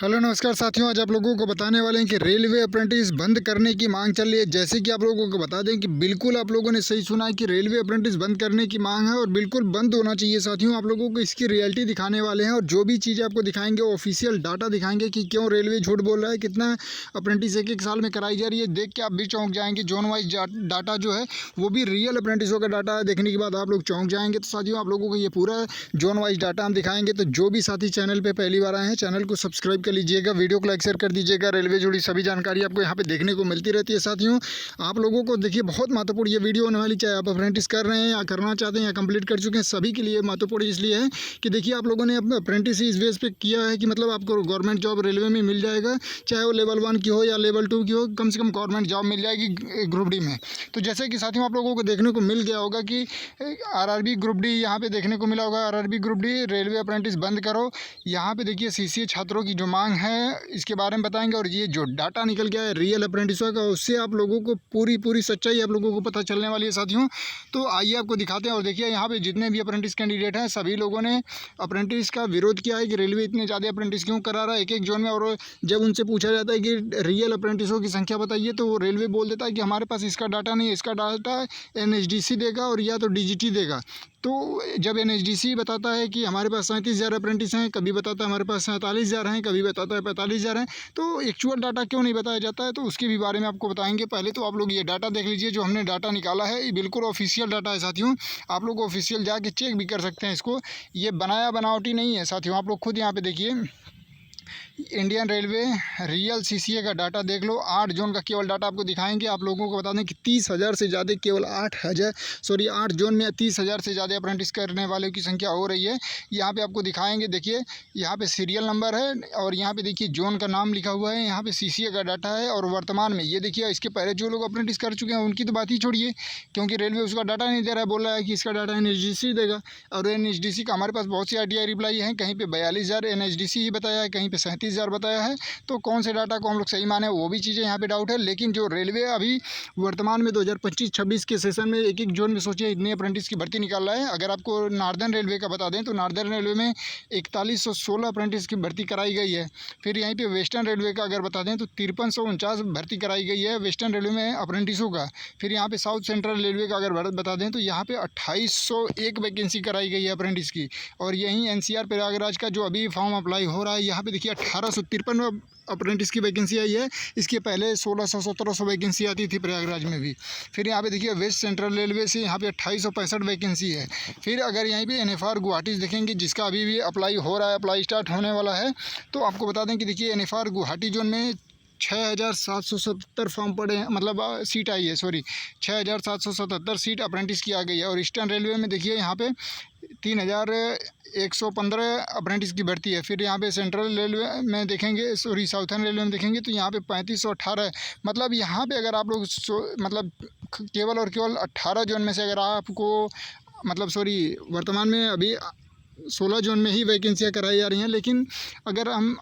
Hello नमस्कार साथियों, आज आप लोगों को बताने वाले हैं कि रेलवे अप्रेंटिस बंद करने की मांग चल रही है। जैसे कि आप लोगों को बता दें कि बिल्कुल आप लोगों ने सही सुना है कि रेलवे अप्रेंटिस बंद करने की मांग है और बिल्कुल बंद होना चाहिए। साथियों, आप लोगों को इसकी रियलिटी दिखाने वाले हैं और जो भी चीज़ें आपको दिखाएंगे वो ऑफिशियल डाटा दिखाएंगे कि क्यों रेलवे झूठ बोल रहा है, कितना अप्रेंटिस एक साल में कराई जा रही है। देख के आप भी चौंक जाएंगे। जोन वाइज डाटा जो है वो भी रियल अप्रेंटिसों का डाटा है। देखने के बाद आप लोग चौंक जाएंगे। तो साथियों, आप लोगों को ये पूरा जोन वाइज डाटा हम दिखाएंगे। तो जो भी साथी चैनल पर पहली बार आए हैं, चैनल को सब्सक्राइब कर लीजिएगा, वीडियो को लाइक शेयर कर दीजिएगा। रेलवे जुड़ी सभी जानकारी आपको यहाँ पे देखने को मिलती रहती है। साथियों, आप लोगों को देखिए बहुत महत्वपूर्ण ये वीडियो होने वाली, चाहे आप अप्रेंटिस कर रहे हैं या करना चाहते हैं या कंप्लीट कर चुके हैं, सभी के लिए महत्वपूर्ण इसलिए है कि देखिए आप लोगों ने अपना अप्रेंटिस इस बेस पे किया है कि मतलब आपको गवर्नमेंट जॉब रेलवे में मिल जाएगा, चाहे वो लेवल 1 की हो या लेवल 2 की हो, कम से कम गवर्नमेंट जॉब मिल जाएगी ग्रुप डी में। तो जैसे कि साथियों आप लोगों को देखने को मिल गया होगा कि आरआरबी ग्रुप डी यहाँ पे देखने को मिला होगा। RRB group D railway apprentice बंद करो। यहाँ पे देखिए सीसीए छात्रों की जो मांग है इसके बारे में बताएंगे और ये जो डाटा निकल गया है रियल अप्रेंटिसों का, उससे आप लोगों को पूरी सच्चाई आप लोगों को पता चलने वाली है। साथियों, तो आइए आपको दिखाते हैं। और देखिए यहाँ पे जितने भी अप्रेंटिस कैंडिडेट हैं सभी लोगों ने अप्रेंटिस का विरोध किया है कि रेलवे इतने ज़्यादा अप्रेंटिस क्यों करा रहा है एक जोन में। और जब उनसे पूछा जाता है कि रियल अप्रेंटिसों की संख्या बताइए, तो वो रेलवे बोल देता है कि हमारे पास इसका डाटा नहीं है, इसका डाटा NHDC देगा और या तो DGT देगा। तो जब NHDC बताता है कि हमारे पास 37,000 अप्रेंटिस हैं, कभी बताता है हमारे पास 47,000 हैं, कभी बताता है 45,000 हैं, तो एक्चुअल डाटा क्यों नहीं बताया जाता है, तो उसके भी बारे में आपको बताएंगे। पहले तो आप लोग ये डाटा देख लीजिए, जो हमने डाटा निकाला है ये बिल्कुल ऑफिशियल डाटा है। साथियों, आप लोग ऑफिशियल जाके चेक भी कर सकते हैं इसको, ये बनाया बनावटी नहीं है। साथियों, आप लोग खुद यहाँ पे देखिए, इंडियन रेलवे रियल CCA का डाटा देख लो। 8 जोन का केवल डाटा आपको दिखाएंगे। आप लोगों को बता दें कि 30,000 से ज़्यादा, केवल 8 जोन में 30,000 से ज़्यादा अप्रेंटिस करने वालों की संख्या हो रही है। यहाँ पे आपको दिखाएंगे। देखिए यहाँ पे सीरियल नंबर है और यहाँ पे देखिए जोन का नाम लिखा हुआ है। यहाँ पे CCA का डाटा है और वर्तमान में ये देखिए, इसके पहले जो लोग अप्रेंटिस कर चुके हैं उनकी तो बात ही छोड़िए, क्योंकि रेलवे उसका डाटा नहीं दे रहा है। बोल रहा है कि इसका डाटा NHDC देगा। और NHDC का हमारे पास बहुत सी RTI रिप्लाई है। कहीं पर 42,000 NHDC ही बताया है, कहीं पर 37,000 बताया है। तो कौन से डाटा को हम लोग सही माने, वो भी चीज़ें यहाँ पे डाउट है। लेकिन जो रेलवे अभी वर्तमान में 2025-26 के सेशन में एक जोन में सोचिए इतने अप्रेंटिस की भर्ती निकाल रहा है। अगर आपको नार्दर्न रेलवे का बता दें तो नार्दर्न रेलवे में 4116 अप्रेंटिस की भर्ती कराई गई है। फिर यहीं पे वेस्टर्न रेलवे का अगर बता दें तो 5349 भर्ती कराई गई है वेस्टर्न रेलवे में अप्रेंटिसों का। फिर यहाँ पे साउथ सेंट्रल रेलवे का अगर बता दें तो यहाँ पे 2801 वैकेंसी कराई गई है अप्रेंटिस की। और यहीं NCR प्रयागराज का जो अभी फॉर्म अप्लाई हो रहा है, यहाँ पे देखिए 1853 अप्रेंटिस की वैकेंसी आई है। इसके पहले 1600-1700 वैकेंसी आती थी प्रयागराज में भी। फिर यहाँ पे देखिए वेस्ट सेंट्रल रेलवे से यहाँ पे 2865 वैकेंसी है। फिर अगर यहीं पे NFR गुवाहाटी देखेंगे, जिसका अभी भी अप्लाई हो रहा है, अप्लाई स्टार्ट होने वाला है, तो आपको बता दें कि देखिए NFR गुवाहाटी जोन में 6,777 फॉर्म पड़े हैं, मतलब सीट आई है, 6,777 सीट अप्रेंटिस की आ गई है। और ईस्टर्न रेलवे में देखिए यहाँ पे 3,115 अप्रेंटिस की भर्ती है। फिर यहाँ पे सेंट्रल रेलवे में देखेंगे, साउथर्न रेलवे में देखेंगे तो यहाँ पे 3518 है। मतलब यहाँ पे अगर आप लोग मतलब केवल और केवल 18 जोन में से अगर आपको वर्तमान में अभी 16 जोन में ही वैकेंसियाँ कराई जा रही हैं। लेकिन अगर हम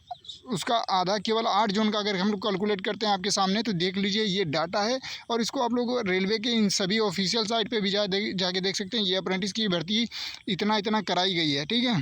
उसका आधा, केवल 8 जोन का अगर हम लोग कैलकुलेट करते हैं आपके सामने, तो देख लीजिए ये डाटा है। और इसको आप लोग रेलवे के इन सभी ऑफिशियल साइट पे भी जाके देख सकते हैं। ये अप्रेंटिस की भर्ती इतना कराई गई है, ठीक है,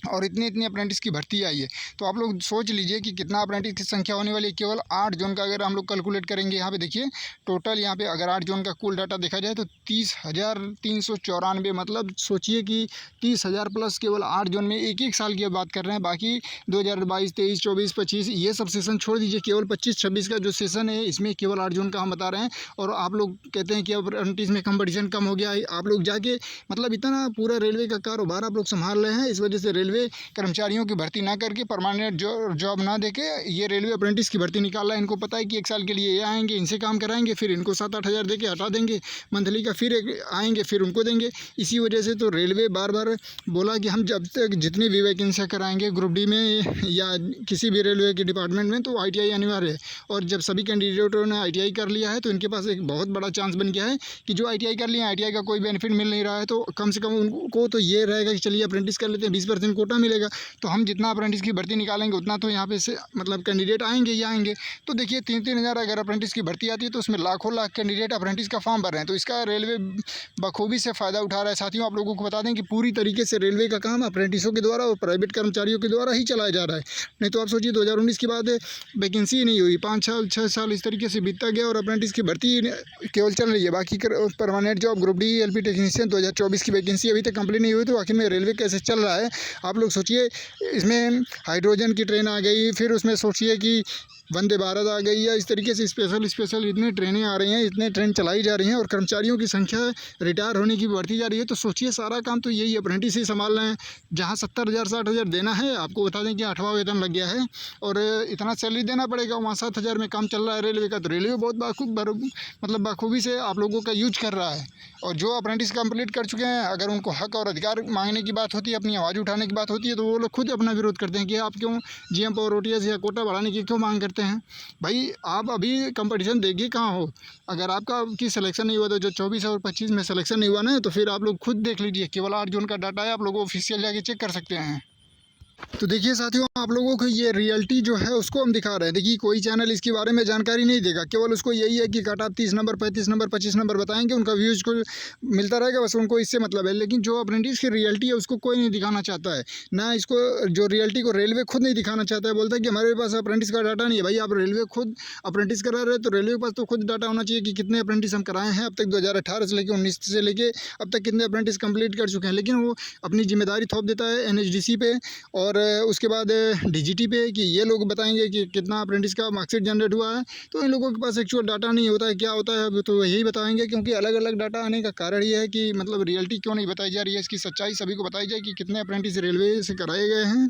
और इतनी अप्रेंटिस की भर्ती आई है। तो आप लोग सोच लीजिए कि कितना अप्रेंटिस की संख्या होने वाली है। केवल 8 जोन का अगर हम लोग कैलकुलेट करेंगे, यहाँ पे देखिए टोटल, यहाँ पे अगर 8 जोन का कुल डाटा देखा जाए तो 30,394, मतलब सोचिए कि 30,000 प्लस केवल 8 जोन में एक साल की बात कर रहे हैं। बाकी 2022, 23, 24, 25 ये सब सेशन छोड़ दीजिए, केवल 25-26 का जो सेशन है इसमें केवल 8 जोन का हम बता रहे हैं। और आप लोग कहते हैं कि अप्रेंटिस में कंपटीशन कम हो गया है। आप लोग जाके मतलब इतना पूरा रेलवे का कारोबार आप लोग संभाल रहे हैं, इस वजह से रेलवे कर्मचारियों की भर्ती ना करके परमानेंट जॉब ना देके ये रेलवे अप्रेंटिस की भर्ती निकाल रहा है। इनको पता है कि एक साल के लिए ये आएंगे, इनसे काम कराएंगे, फिर इनको 7-8 हज़ार देके हटा देंगे मंथली का, फिर आएंगे फिर उनको देंगे। इसी वजह से तो रेलवे बार बार बोला कि हम जब तक जितनी भी वैकेंसियाँ कराएंगे ग्रुप डी में या किसी भी रेलवे के डिपार्टमेंट में, तो ITI अनिवार्य है। और जब सभी कैंडिडेटों ने ITI कर लिया है तो इनके पास एक बहुत बड़ा चांस बन गया है कि जो ITI कर लिया, ITI का कोई बेनिफिट मिल नहीं रहा है, तो कम से कम उनको तो ये रहेगा कि चलिए अप्रेंटिस कर लेते हैं, 20% कोटा मिलेगा। तो हम जितना अप्रेंटिस की भर्ती निकालेंगे उतना तो यहाँ पे से मतलब कैंडिडेट आएंगे ही आएंगे। तो देखिए 3-3 हज़ार अगर अप्रेंटिस की भर्ती आती है तो उसमें लाखों लाख कैंडिडेट अप्रेंटिस का फॉर्म भर रहे हैं। तो इसका रेलवे बखूबी से फ़ायदा उठा रहा है। साथियों आप लोगों को बता दें कि पूरी तरीके से रेलवे का काम अप्रेंटिसों के द्वारा और प्राइवेट कर्मचारियों के द्वारा ही चलाया जा रहा है। नहीं तो आप सोचिए 2019 के बाद वैकेंसी ही नहीं हुई, 5 साल 6 साल इस तरीके से बीतता गया और अप्रेंटिस की भर्ती केवल चल रही है। बाकी permanent job group D LP technician 2024 की वैकेंसी अभी तक कंप्लीट नहीं हुई। तो आखिर में रेलवे कैसे चल रहा है आप लोग सोचिए। इसमें हाइड्रोजन की ट्रेन आ गई, फिर उसमें सोचिए कि वंदे भारत आ गई, या इस तरीके से स्पेशल इतने ट्रेनें आ रही हैं, इतने ट्रेन चलाई जा रही हैं और कर्मचारियों की संख्या रिटायर होने की बढ़ती जा रही है। तो सोचिए सारा काम तो यही अप्रेंटिस ही संभाल रहे हैं। जहाँ 70,000 60,000 देना है, आपको बता दें कि 8वां वेतन लग गया है और इतना सैलरी देना पड़ेगा। वहाँ 7,000 में काम चल रहा है रेलवे का। तो रेलवे बहुत बखूबी से आप लोगों का यूज कर रहा है। और जो अप्रेंटिस कंप्लीट कर चुके हैं, अगर उनको हक और अधिकार मांगने की बात होती है, अपनी आवाज़ उठाने की बात होती है, तो वो लोग खुद अपना विरोध करते हैं कि आप क्यों जीएम पावर ओटीएस या कोटा बढ़ाने की क्यों मांग करते हैं। भाई आप अभी कंपटीशन देखिए कहाँ हो। अगर आपका की सिलेक्शन नहीं हुआ तो जो 24 और 25 में सिलेक्शन नहीं हुआ ना, तो फिर आप लोग खुद देख लीजिए। केवल 8 जून का डाटा है, आप लोग ऑफिशियल जाके चेक कर सकते हैं। तो देखिए साथियों आप लोगों को ये रियलिटी जो है उसको हम दिखा रहे हैं। देखिए कोई चैनल इसके बारे में जानकारी नहीं देगा, केवल उसको यही है कि cut off 30 number 35 number 25 number बताएंगे, उनका व्यूज़ को मिलता रहेगा, बस उनको इससे मतलब है। लेकिन जो अप्रेंटिस की रियलिटी है उसको कोई नहीं दिखाना चाहता है ना। इसको जो रियलिटी को रेलवे खुद नहीं दिखाना चाहता है। बोलता है कि हमारे पास अप्रेंटिस का डाटा नहीं है। भाई आप रेलवे खुद अप्रेंटिस करा रहे हैं तो रेलवे के पास तो खुद डाटा होना चाहिए कि कितने अप्रेंटिस हम कराए हैं अब तक। 2018 से लेकर 19 से लेके अब तक कितने अप्रेंटिस कंप्लीट कर चुके हैं। लेकिन वो अपनी जिम्मेदारी थोप देता है एनएचडीसी पे और उसके बाद डीजीटी पे कि ये लोग बताएंगे कि कितना अप्रेंटिस का मार्कशीट जनरेट हुआ है। तो इन लोगों के पास एक्चुअल डाटा नहीं होता है। क्या होता है तो यही बताएंगे, क्योंकि अलग अलग डाटा आने का कारण ये है कि मतलब रियलिटी क्यों नहीं बताई जा रही है, इसकी सच्चाई सभी को बताई जाए कि कितने अप्रेंटिस रेलवे से कराए गए हैं।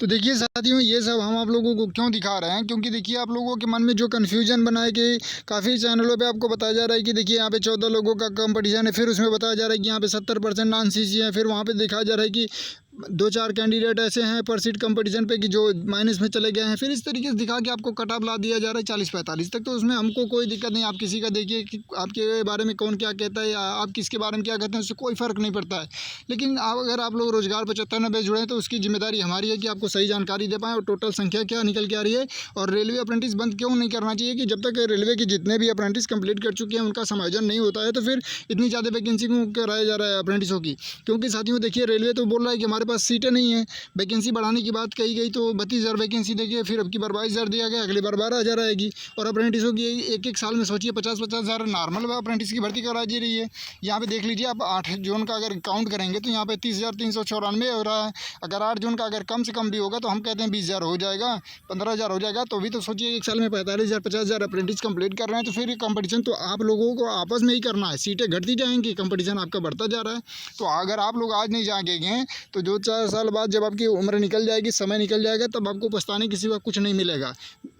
तो देखिए साथियों ये सब हम आप लोगों को क्यों दिखा रहे हैं, क्योंकि देखिए आप लोगों के मन में जो कन्फ्यूजन बना है कि काफ़ी चैनलों पे आपको बताया जा रहा है कि देखिए यहाँ पे 14 लोगों का कंपटीशन है, फिर उसमें बताया जा रहा है कि यहाँ पे 70% नॉन सीसी है, फिर वहाँ पे दिखाया जा रहा है कि 2-4 कैंडिडेट ऐसे हैं पर सीट कंपटीशन पे कि जो माइनस में चले गए हैं। फिर इस तरीके से दिखा के आपको कट ऑफ ला दिया जा रहा है 40-45 तक। तो उसमें हमको कोई दिक्कत नहीं। आप किसी का देखिए कि आपके बारे में कौन क्या कहता है या आप किसके बारे में क्या कहते हैं, उससे कोई फ़र्क नहीं पड़ता है। लेकिन अगर आप लोग रोज़गार 75-90 जुड़े हैं तो उसकी जिम्मेदारी हमारी है कि आपको सही जानकारी दे पाएँ और टोटल संख्या क्या निकल के आ रही है। और रेलवे अप्रेंटिस बंद क्यों नहीं करना चाहिए कि जब तक रेलवे के जितने भी अप्रेंटिस कंप्लीट कर चुके हैं उनका समायोजन नहीं होता है तो फिर इतनी ज़्यादा वैकेंसी क्यों कराया जा रहा है अप्रेंटिसों की। क्योंकि साथियों देखिए रेलवे तो बोल रहा है कि हमारे पास सीटें नहीं है। वैकेंसी बढ़ाने की बात कही गई तो 32,000 वैकेंसी देखिए, फिर अब की बार 22,000 दिया गया, अगली बार 12,000 आएगी। और अप्रेंटिसों की एक साल में सोचिए 50-50 हज़ार नॉर्मल अप्रेंटिस की भर्ती करा जा रही है। यहाँ पे देख लीजिए आप 8 जून का अगर काउंट करेंगे तो यहाँ पे 30,394 हो रहा है। अगर 8 जून का अगर कम से कम भी होगा तो हम कहते हैं 20,000 हो जाएगा, 15,000 हो जाएगा। तो भी तो सोचिए एक साल में 45,000 50,000 अप्रेंटिस कंप्लीट कर रहे हैं। तो फिर कंपटीशन तो आप लोगों को आपस में ही करना है, सीटें घटती जाएंगी, कंपटीशन आपका बढ़ता जा रहा है। तो अगर आप लोग आज नहीं जागेंगे तो जो 4 साल बाद जब आपकी उम्र निकल जाएगी, समय निकल जाएगा, तब आपको पछताने के सिवा कुछ नहीं मिलेगा।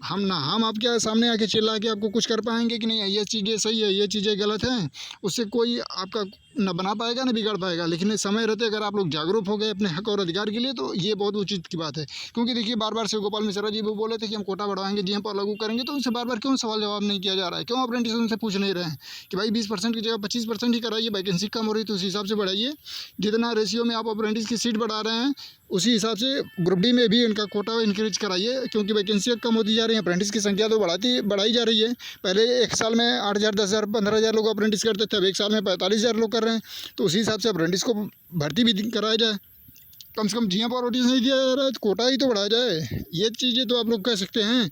हम आपके सामने आके चिल्ला के आपको कुछ कर पाएंगे कि नहीं ये चीज़ें सही है ये चीज़ें गलत हैं, उससे कोई आपका न बना पाएगा न बिगाड़ पाएगा। लेकिन समय रहते अगर आप लोग जागरूक हो गए अपने हक और अधिकार के लिए तो ये बहुत उचित की बात है। क्योंकि देखिए बार शिव गोपाल मिश्रा जी वो बोले थे कि हम कोटा बढ़ाएंगे, जीएम पर लागू करेंगे, तो उनसे बार क्यों सवाल जवाब नहीं किया जा रहा है? क्यों अप्रेंटिस उनसे पूछ नहीं रहे हैं कि भाई 20% की जगह 25% ही कराइए, वैकेंसी कम हो रही तो उस हिसाब से बढ़ाइए। जितना रेशियो में आप अप्रेंटिस की सीट बढ़ा रहे हैं उसी हिसाब से ग्रुप डी में भी इनका कोटा इंक्रीज कराइए, क्योंकि वैकेंसी कम होती जा रही है, अप्रेंटिस की संख्या तो बढ़ाई जा रही है। पहले एक साल में 8,000 10,000 15,000 लोग अप्रेंटिस करते थे, अब एक साल में 45,000 लोग कर रहे हैं। तो उसी हिसाब से अप्रेंटिस को भर्ती भी कराया जाए। कम से कम जीएम और ओटीएस नहीं दिया जा रहा है तो कोटा ही तो बढ़ाया जाए। ये चीज़ें तो आप लोग कह सकते हैं।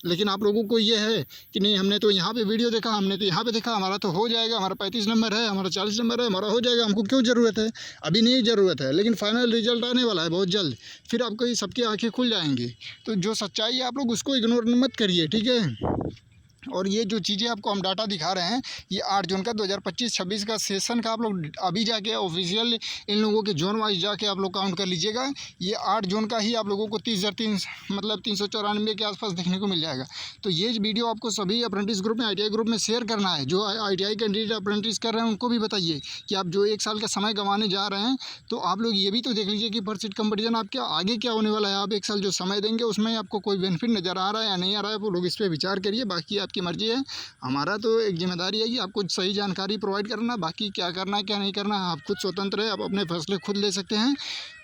लेकिन आप लोगों को ये है कि नहीं हमने तो यहाँ पे वीडियो देखा, हमने तो यहाँ पे देखा, हमारा तो हो जाएगा, हमारा 35 नंबर है, हमारा 40 नंबर है, हमारा हो जाएगा, हमको क्यों ज़रूरत है? अभी नहीं ज़रूरत है, लेकिन फाइनल रिजल्ट आने वाला है बहुत जल्द, फिर आपको सबकी आँखें खुल जाएंगी। तो जो सच्चाई है आप लोग उसको इग्नोर मत करिए, ठीक है। और ये जो चीज़ें आपको हम डाटा दिखा रहे हैं ये 8 जून का 2025-26 का सेशन का आप लोग अभी जाके ऑफिशियल इन लोगों के जोन वाइज जाके आप लोग काउंट कर लीजिएगा। ये 8 जून का ही आप लोगों को 394 के आसपास देखने को मिल जाएगा। तो ये वीडियो आपको सभी अप्रेंटिस ग्रुप में ITI ग्रुप में शेयर करना है। जो ITI कैंडिडेट अप्रेंटिस कर रहे हैं उनको भी बताइए कि आप जो 1 साल का समय गंवाने जा रहे हैं तो आप लोग ये भी तो देख लीजिए कि पर सीट कंपटीशन आपके आगे क्या होने वाला है। आप 1 साल जो समय देंगे उसमें आपको कोई बेनिफिट नज़र आ रहा है या नहीं आ रहा है, वो लोग इस पर विचार करिए। बाकी आपकी आपकी मर्ज़ी है। हमारा तो एक जिम्मेदारी है कि आपको सही जानकारी प्रोवाइड करना, बाकी क्या करना है क्या नहीं करना आप खुद स्वतंत्र है, आप अपने फैसले खुद ले सकते हैं।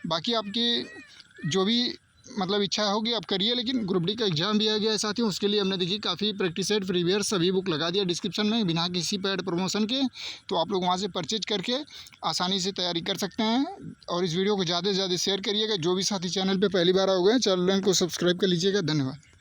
बाकी आपकी जो भी मतलब इच्छा होगी आप करिए। लेकिन ग्रुप डी का एग्ज़ाम भी आ गया है साथियों, उसके लिए हमने देखिए काफ़ी प्रैक्टिस सेट प्रीवियस सभी बुक लगा दिया डिस्क्रिप्शन में बिना किसी पेड प्रमोशन के, तो आप लोग वहाँ से परचेज करके आसानी से तैयारी कर सकते हैं। और इस वीडियो को ज़्यादा से ज़्यादा शेयर करिएगा। जो भी साथी चैनल पे पहली बार आओगे चैनल को सब्सक्राइब कर लीजिएगा। धन्यवाद।